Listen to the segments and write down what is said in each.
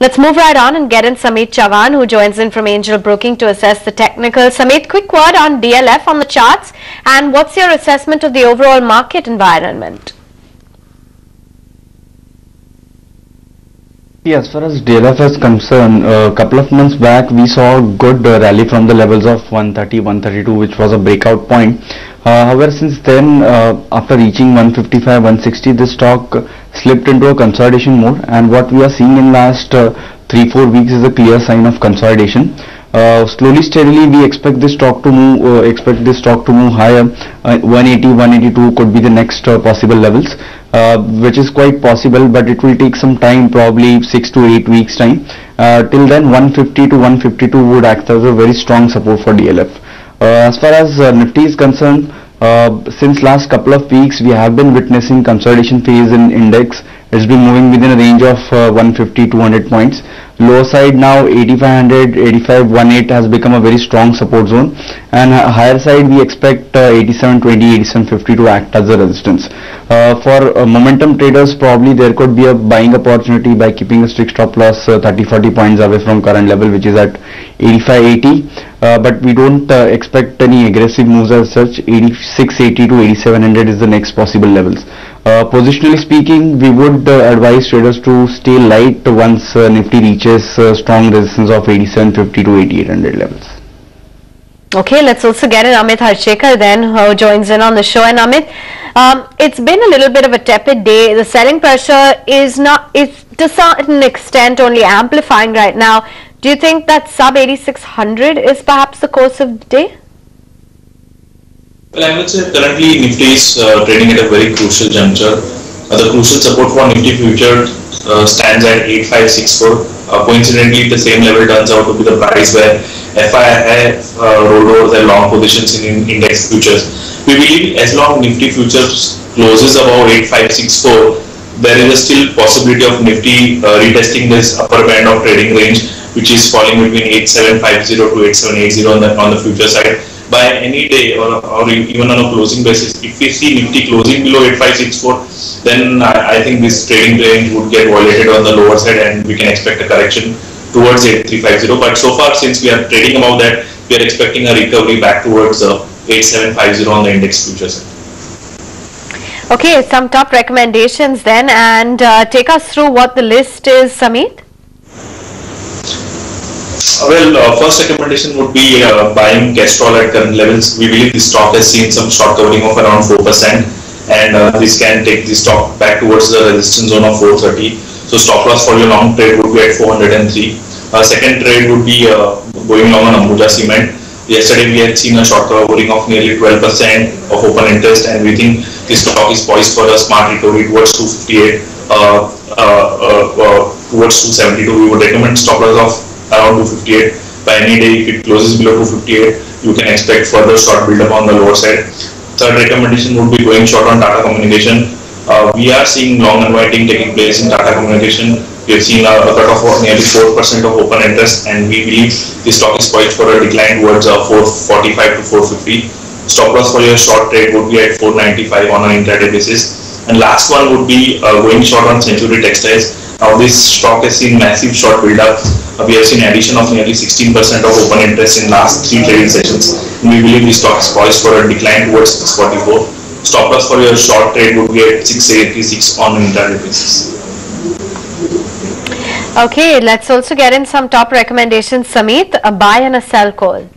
Let's move right on and get in Samit Chavan, who joins in from Angel Broking to assess the technical. Samit, quick word on DLF on the charts, and what's your assessment of the overall market environment? As far as DLF is concerned, a couple of months back we saw a good rally from the levels of 130, 132, which was a breakout point. However, since then, after reaching 155, 160, this stock slipped into a consolidation mode, and what we are seeing in last 3-4 weeks is a clear sign of consolidation. Slowly, steadily, we expect this stock to move higher. 180, 182 could be the next possible levels, which is quite possible, but it will take some time, probably 6 to 8 weeks time. Till then, 150 to 152 would act as a very strong support for DLF. As far as Nifty is concerned, since last couple of weeks we have been witnessing consolidation phase in index. It's been moving within a range of 150-200 points. Lower side now 8500, 8518 has become a very strong support zone, and higher side we expect 8720, 8750 to act as a resistance. For momentum traders, probably there could be a buying opportunity by keeping a strict stop loss 30-40 points away from current level, which is at 8580. But we don't expect any aggressive moves as such. 8680 to 8700 is the next possible levels. Positionally speaking, we would advise traders to stay light once Nifty reaches strong resistance of 8750 to 8800 levels. Okay, let's also get in Amit Harshekar then, who joins in on the show. And Amit, it's been a little bit of a tepid day. The selling pressure is to a certain extent only amplifying right now. Do you think that sub 8600 is perhaps the course of the day? Well, I would say currently Nifty is trading at a very crucial juncture. The crucial support for Nifty future stands at 8564. Coincidentally, the same level turns out to be the price where FI rolled over their long positions in index futures. We believe as long Nifty futures closes above 8564, there is a still possibility of Nifty retesting this upper band of trading range, which is falling between 8750 to 8780 on the future side. By any day or even on a closing basis, if we see Nifty closing below 8564, then I think this trading range would get violated on the lower side, and we can expect a correction towards 8350. But so far, since we are trading above that, we are expecting a recovery back towards 8750 on the index futures. Okay, some top recommendations then, and take us through what the list is, Samit. Well, first recommendation would be buying Castrol at current levels. We believe this stock has seen some short covering of around 4%, and this can take the stock back towards the resistance zone of 430. So stop loss for your long trade would be at 403. Second trade would be going long on Ambuja Cement. Yesterday we had seen a short covering of nearly 12% of open interest, and we think this stock is poised for a smart recovery towards 258, towards 272. We would recommend stop loss of around 258. By any day, if it closes below 258, you can expect further short build-up on the lower side. Third recommendation would be going short on Tata Communication. We are seeing long unwinding taking place in Tata Communication. We have seen a cut-off of nearly 4% of open interest, and we believe this stock is poised for a decline towards 445 to 450. Stop loss for your short trade would be at 495 on an intraday basis. And last one would be going short on Century Textiles. Now this stock has seen massive short build-up. We have seen addition of nearly 16% of open interest in last 3 trading sessions. And we believe this stock is poised for a decline towards 644. Stop loss for your short trade would be at 686 on an intraday basis. Okay, let's also get in some top recommendations. Samit, a buy and a sell call.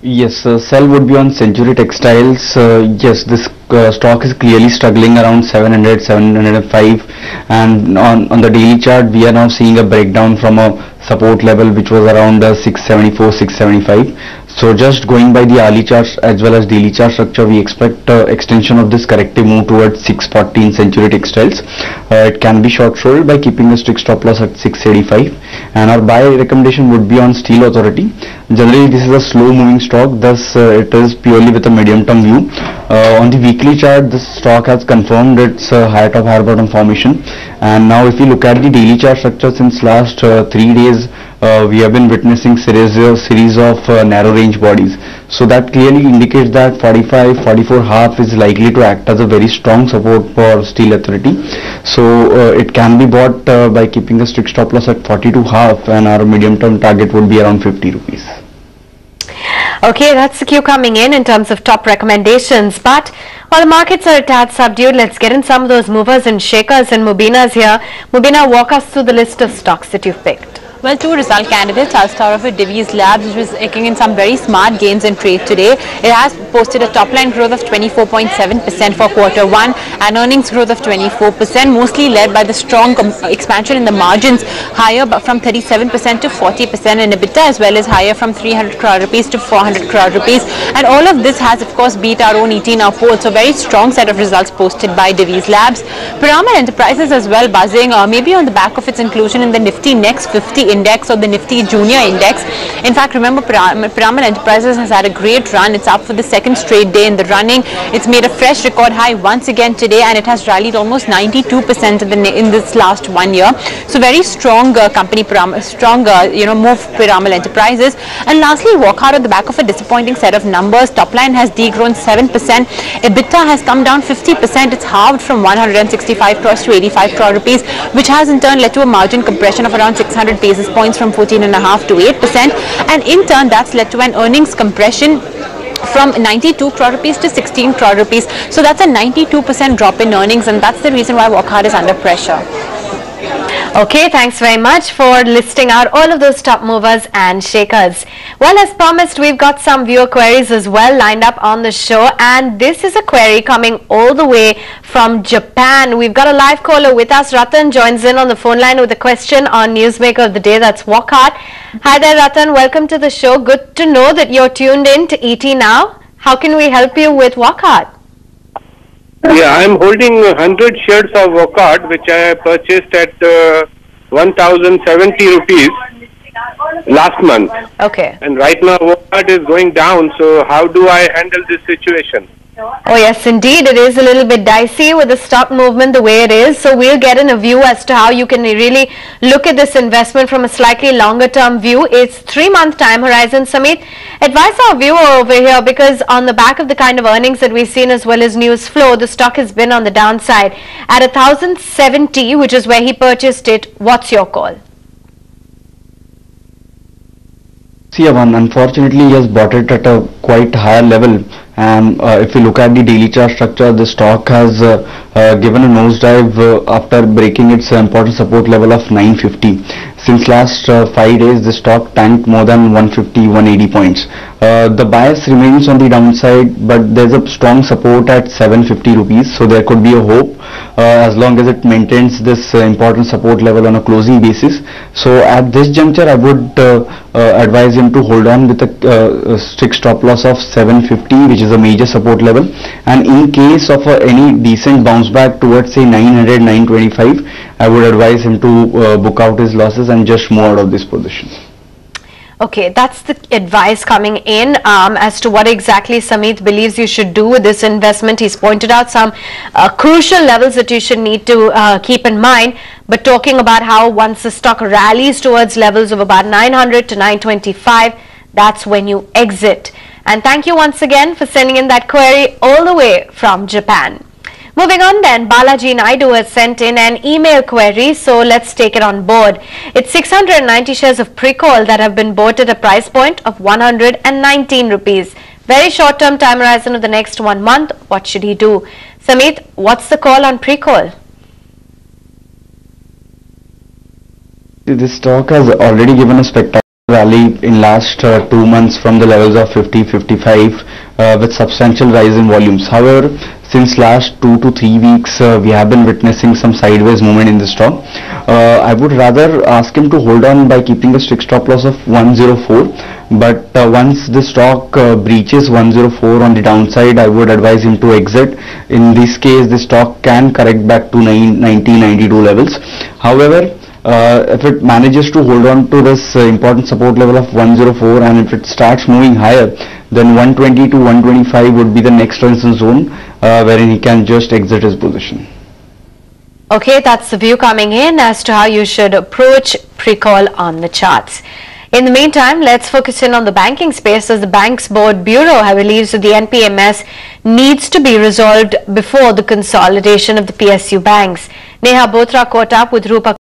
Yes, sell would be on Century Textiles. Yes, this stock is clearly struggling around 700, 705, and on the daily chart we are now seeing a breakdown from a support level which was around 674, 675. So just going by the hourly charts as well as daily chart structure, we expect extension of this corrective move towards 640 in Century Textiles. It can be short sold by keeping a strict stop loss at 685, and our buy recommendation would be on Steel Authority. Generally this is a slow moving stock, thus it is purely with a medium term view. On the weekly chart, this stock has confirmed its higher top higher bottom formation, and now if you look at the daily chart structure since last 3 days, we have been witnessing series of narrow range bodies. So that clearly indicates that 44.5 is likely to act as a very strong support for Steel Authority. So it can be bought by keeping a strict stop loss at 42.5, and our medium term target would be around 50 rupees. Okay, that's the cue coming in terms of top recommendations. But while the markets are a tad subdued, let's get in some of those movers and shakers, and Mubina's here. Mubina, walk us through the list of stocks that you've picked. Well, two result candidates. I'll start off with Divi's Labs, which was taking in some very smart gains in trade today. It has posted a top line growth of 24.7% for Q1 and earnings growth of 24%, mostly led by the strong expansion in the margins, higher from 37% to 40% in EBITDA, as well as higher from 300 crore rupees to 400 crore rupees. And all of this has, of course, beat our own ET Now poll. So very strong set of results posted by Divi's Labs. Piramal Enterprises as well buzzing, maybe on the back of its inclusion in the Nifty Next 50 Index or the Nifty Junior Index. In fact, remember, Piramal Enterprises has had a great run. It's up for the second straight day in the running. It's made a fresh record high once again today, and it has rallied almost 92% in this last 1 year. So very strong company, strong move Piramal Enterprises. And lastly, Wockhardt on the back of a disappointing set of numbers. Top line has degrown 7%. EBITDA has come down 50%. It's halved from 165 crores to 85 crore rupees, which has in turn led to a margin compression of around 600 basis points from 14.5% to 8%, and in turn that's led to an earnings compression from 92 crore rupees to 16 crore rupees. So that's a 92% drop in earnings, and that's the reason why Wockhardt is under pressure. Okay, thanks very much for listing out all of those top movers and shakers. Well, as promised, we've got some viewer queries as well lined up on the show, and this is a query coming all the way from Japan. We've got a live caller with us. Ratan joins in on the phone line with a question on Newsmaker of the Day, that's Wockhardt. Hi there, Ratan. Welcome to the show. Good to know that you're tuned in to ET Now. How can we help you with Wockhardt? Yeah, I'm holding 100 shares of Wockhardt, which I purchased at 1,070 rupees last month. Okay. And right now Wockhardt is going down, so how do I handle this situation? Oh yes, indeed, it is a little bit dicey with the stock movement the way it is. So we'll get in a view as to how you can really look at this investment from a slightly longer term view. It's 3-month time horizon. Samit, advise our viewer over here, because on the back of the kind of earnings that we've seen as well as news flow, the stock has been on the downside at 1,070, which is where he purchased it. What's your call? See, unfortunately, he has bought it at a quite higher level, and if you look at the daily chart structure, the stock has given a nosedive after breaking its important support level of 950. Since last 5 days, the stock tanked more than 150-180 points. The bias remains on the downside, but there's a strong support at 750 rupees, so there could be a hope as long as it maintains this important support level on a closing basis. So at this juncture, I would advise him to hold on with a strict stop loss of 750, which is a major support level, and in case of any decent bounce back towards say 900-925, I would advise him to book out his losses and just move out of this position. Okay, that's the advice coming in as to what exactly Samit believes you should do with this investment. He's pointed out some crucial levels that you should need to keep in mind, but talking about how once the stock rallies towards levels of about 900 to 925, that's when you exit. And thank you once again for sending in that query all the way from Japan. Moving on then, Balaji Naidu has sent in an email query, so let's take it on board. It's 690 shares of Precol that have been bought at a price point of 119 rupees. Very short-term time horizon of the next 1 month. What should he do? Samit, what's the call on Precol? This stock has already given a spectacular rally in last 2 months from the levels of 50-55 with substantial rise in volumes. However, since last 2 to 3 weeks, we have been witnessing some sideways movement in the stock. I would rather ask him to hold on by keeping a strict stop loss of 104. But once the stock breaches 104 on the downside, I would advise him to exit. In this case, the stock can correct back to 90-92 levels. However, If it manages to hold on to this important support level of 104, and if it starts moving higher, then 120 to 125 would be the next resistance zone wherein he can just exit his position. Okay, that's the view coming in as to how you should approach pre-call on the charts. In the meantime, let's focus in on the banking space, as the Banks Board Bureau believes that the NPMS needs to be resolved before the consolidation of the PSU banks. Neha Bothra caught up with Rupa